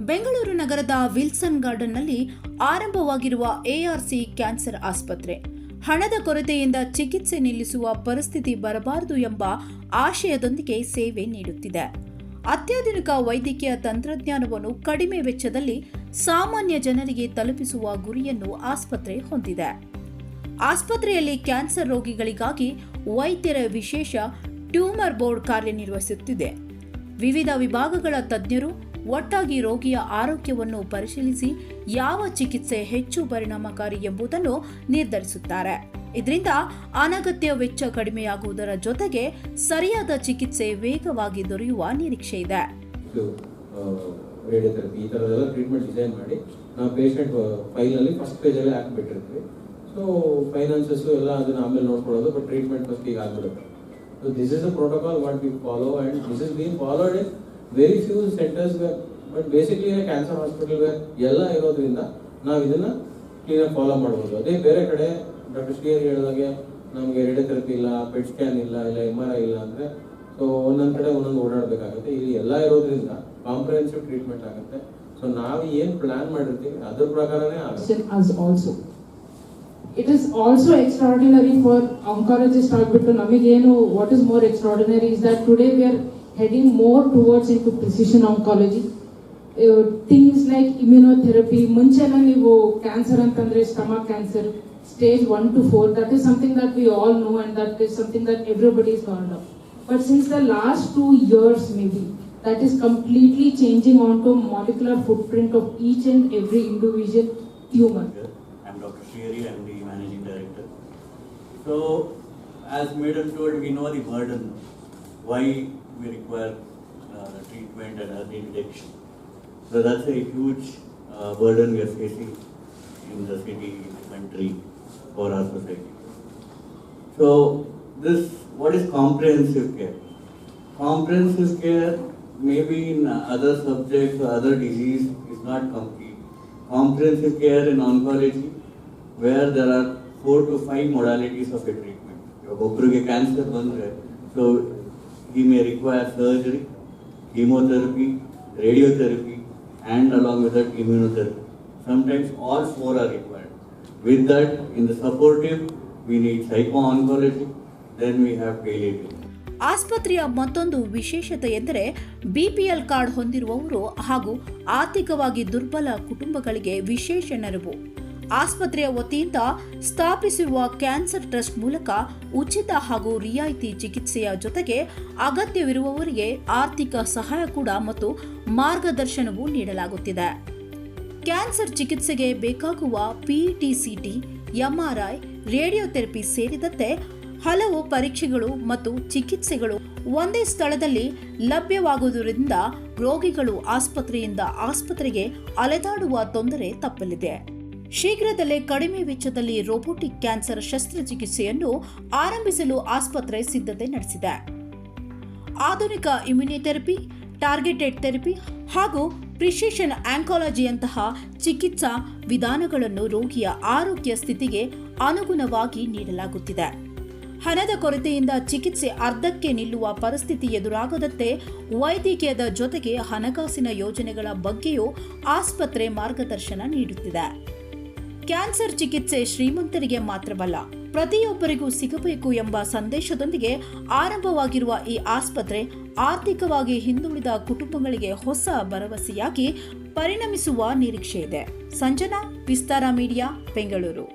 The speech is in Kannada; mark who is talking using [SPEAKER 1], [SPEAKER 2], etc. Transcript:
[SPEAKER 1] ಬೆಂಗಳೂರು ನಗರದ ವಿಲ್ಸನ್ ಗಾರ್ಡನ್ನಲ್ಲಿ ಆರಂಭವಾಗಿರುವ ಎಆರ್ಸಿ ಕ್ಯಾನ್ಸರ್ ಆಸ್ಪತ್ರೆ ಹಣದ ಕೊರತೆಯಿಂದ ಚಿಕಿತ್ಸೆ ನಿಲ್ಲಿಸುವ ಪರಿಸ್ಥಿತಿ ಬರಬಾರದು ಎಂಬ ಆಶಯದೊಂದಿಗೆ ಸೇವೆ ನೀಡುತ್ತಿದೆ. ಅತ್ಯಾಧುನಿಕ ವೈದ್ಯಕೀಯ ತಂತ್ರಜ್ಞಾನವನ್ನು ಕಡಿಮೆ ವೆಚ್ಚದಲ್ಲಿ ಸಾಮಾನ್ಯ ಜನರಿಗೆ ತಲುಪಿಸುವ ಗುರಿಯನ್ನು ಆಸ್ಪತ್ರೆ ಹೊಂದಿದೆ. ಆಸ್ಪತ್ರೆಯಲ್ಲಿ ಕ್ಯಾನ್ಸರ್ ರೋಗಿಗಳಿಗಾಗಿ ವೈದ್ಯರ ವಿಶೇಷ ಟ್ಯೂಮರ್ ಬೋರ್ಡ್ ಕಾರ್ಯನಿರ್ವಹಿಸುತ್ತಿದೆ. ವಿವಿಧ ವಿಭಾಗಗಳ ತಜ್ಞರು ಒಟ್ಟಾಗಿ ರೋಗಿಯ ಆರೋಗ್ಯವನ್ನು ಪರಿಶೀಲಿಸಿ ಯಾವ ಚಿಕಿತ್ಸೆ ಹೆಚ್ಚು ಪರಿಣಾಮಕಾರಿ ಎಂಬುದನ್ನು ನಿರ್ಧರಿಸುತ್ತಾರೆ. ಇದರಿಂದ ಅನಗತ್ಯ ವೆಚ್ಚ ಕಡಿಮೆಯಾಗುವುದರ ಜೊತೆಗೆ ಸರಿಯಾದ ಚಿಕಿತ್ಸೆ ವೇಗವಾಗಿ ದೊರೆಯುವ ನಿರೀಕ್ಷೆ ಇದೆ.
[SPEAKER 2] ರೇಡಿಯೋಥೆರಪಿ ಈ ಥರದೆಲ್ಲ ಟ್ರೀಟ್ಮೆಂಟ್ ಡಿಸೈನ್ ಮಾಡಿ ನಾವು ಪೇಷಂಟ್ ಫೈಲಲ್ಲಿ ಫಸ್ಟ್ ಪೇಜಲ್ಲಿ ಹಾಕಿಬಿಟ್ಟಿರ್ತೀವಿ. ಸೊ ಫೈನಾನ್ಸಸ್ಸು ಎಲ್ಲ ಅದನ್ನು ಆಮೇಲೆ ನೋಡ್ಕೊಳ್ಳೋದು, ಬಟ್ ಟ್ರೀಟ್ಮೆಂಟ್ ಫಸ್ಟ್ ಈಗ ಆಗಿಬಿಡುತ್ತೆ. So this is a protocol what we follow and this is been followed in very few centres where, but basically cancer hospital where ಎಲ್ಲ ಇರೋದ್ರಿಂದ ನಾವು ಇದನ್ನು ಕ್ಲೀನಾಗಿ ಫಾಲೋ ಮಾಡ್ಬೋದು. ಅದೇ ಬೇರೆ ಕಡೆ ಡಾಕ್ಟರ್ ಶ್ರೀಹರಿ ಹೇಳಿದಾಗೆ ನಮಗೆ ರೇಡಿಯೋಥೆರಪಿ ಇಲ್ಲ, ಪೆಟ್ ಸ್ಕ್ಯಾನ್ ಇಲ್ಲ MRI ಇಲ್ಲ ಅಂದರೆ ಸೊ ಒಂದೊಂದು ಕಡೆ ಒಂದೊಂದು ಓಡಾಡಬೇಕಾಗುತ್ತೆ. ಇಲ್ಲಿ ಎಲ್ಲ ಇರೋದ್ರಿಂದ ಕಾಂಪ್ರಿಹೆನ್ಸಿವ್ ಟ್ರೀಟ್ಮೆಂಟ್ ಆಗುತ್ತೆ. ಸೊ ನಾವು ಏನು ಪ್ಲಾನ್ ಮಾಡಿರ್ತೀವಿ ಅದ್ರ ಪ್ರಕಾರನೇ ಆಗುತ್ತೆ.
[SPEAKER 3] It is also extraordinary for oncologists ಆಗ್ಬಿಟ್ಟು ನಮಗೇನು what is more extraordinary is that today we are heading more towards into precision oncology. Things like immunotherapy, ಮುಂಚೆಲ್ಲ ನೀವು ಕ್ಯಾನ್ಸರ್ ಅಂತಂದ್ರೆ stomach cancer stage 1 to 4, that is something that we all know and that is something that everybody is heard of. But since the last 2 years maybe, that is completely changing onto molecular footprint of each and every individual tumor.
[SPEAKER 4] I'm Dr. Shriyari, I'm the Managing Director. So, as Madam told, we know the burden, why we require the treatment and early detection. So that's a huge burden we are facing in the city, in the country, for our society. So this, what is comprehensive care? Comprehensive care maybe in other subjects or other disease is not complete. Comprehensive care in oncology, where there are 4 to 5 modalities of a treatment. Obruge cancer bandre, so he may require surgery, chemotherapy, radiotherapy, and along with that immunotherapy. Sometimes all 4 are required. With that, in the supportive, we need psycho-oncology, then we have palliative.
[SPEAKER 1] ಆಸ್ಪತ್ರೆಯ ಮತ್ತೊಂದು ವಿಶೇಷತೆ ಎಂದರೆ ಬಿಪಿಎಲ್ ಕಾರ್ಡ್ ಹೊಂದಿರುವವರು ಹಾಗೂ ಆರ್ಥಿಕವಾಗಿ ದುರ್ಬಲ ಕುಟುಂಬಗಳಿಗೆ ವಿಶೇಷ ನೆರವು. ಆಸ್ಪತ್ರೆಯ ವತಿಯಿಂದ ಸ್ಥಾಪಿಸಿರುವ ಕ್ಯಾನ್ಸರ್ ಟ್ರಸ್ಟ್ ಮೂಲಕ ಉಚಿತ ಹಾಗೂ ರಿಯಾಯಿತಿ ಚಿಕಿತ್ಸೆಯ ಜೊತೆಗೆ ಅಗತ್ಯವಿರುವವರಿಗೆ ಆರ್ಥಿಕ ಸಹಾಯ ಕೂಡ ಮತ್ತು ಮಾರ್ಗದರ್ಶನವೂ ನೀಡಲಾಗುತ್ತಿದೆ. ಕ್ಯಾನ್ಸರ್ ಚಿಕಿತ್ಸೆಗೆ ಬೇಕಾಗುವ PET-CT, MRI, ರೇಡಿಯೋಥೆರಪಿ ಸೇರಿದಂತೆ ಹಲವು ಪರೀಕ್ಷೆಗಳು ಮತ್ತು ಚಿಕಿತ್ಸೆಗಳು ಒಂದೇ ಸ್ಥಳದಲ್ಲಿ ಲಭ್ಯವಾಗುವುದರಿಂದ ರೋಗಿಗಳು ಆಸ್ಪತ್ರೆಯಿಂದ ಆಸ್ಪತ್ರೆಗೆ ಅಲೆದಾಡುವ ತೊಂದರೆ ತಪ್ಪಲಿದೆ. ಶೀಘ್ರದಲ್ಲೇ ಕಡಿಮೆ ವೆಚ್ಚದಲ್ಲಿ ರೋಬೋಟಿಕ್ ಕ್ಯಾನ್ಸರ್ ಶಸ್ತ್ರಚಿಕಿತ್ಸೆಯನ್ನು ಆರಂಭಿಸಲು ಆಸ್ಪತ್ರೆ ಸಿದ್ಧತೆ ನಡೆಸಿದೆ. ಆಧುನಿಕ ಇಮ್ಯುನೊಥೆರಪಿ, ಟಾರ್ಗೆಟೆಡ್ ಥೆರಪಿ ಹಾಗೂ ಪ್ರಿಸಿಷನ್ ಆಂಕಾಲಜಿಯಂತಹ ಚಿಕಿತ್ಸಾ ವಿಧಾನಗಳನ್ನು ರೋಗಿಯ ಆರೋಗ್ಯ ಸ್ಥಿತಿಗೆ ಅನುಗುಣವಾಗಿ ನೀಡಲಾಗುತ್ತಿದೆ. ಹಣದ ಕೊರತೆಯಿಂದ ಚಿಕಿತ್ಸೆ ಅರ್ಧಕ್ಕೆ ನಿಲ್ಲುವ ಪರಿಸ್ಥಿತಿ ಎದುರಾಗದಂತೆ ವೈದ್ಯಕೀಯದ ಜೊತೆಗೆ ಹಣಕಾಸಿನ ಯೋಜನೆಗಳ ಬಗ್ಗೆಯೂ ಆಸ್ಪತ್ರೆ ಮಾರ್ಗದರ್ಶನ ನೀಡುತ್ತಿದೆ. ಕ್ಯಾನ್ಸರ್ ಚಿಕಿತ್ಸೆ ಶ್ರೀಮಂತರಿಗೆ ಮಾತ್ರವಲ್ಲ, ಪ್ರತಿಯೊಬ್ಬರಿಗೂ ಸಿಗಬೇಕು ಎಂಬ ಸಂದೇಶದೊಂದಿಗೆ ಆರಂಭವಾಗಿರುವ ಈ ಆಸ್ಪತ್ರೆ ಆರ್ಥಿಕವಾಗಿ ಹಿಂದುಳಿದ ಕುಟುಂಬಗಳಿಗೆ ಹೊಸ ಭರವಸೆಯಾಗಿ ಪರಿಣಮಿಸುವ ನಿರೀಕ್ಷೆ ಇದೆ. ಸಂಜನಾ, ವಿಸ್ತಾರ ಮೀಡಿಯಾ, ಬೆಂಗಳೂರು.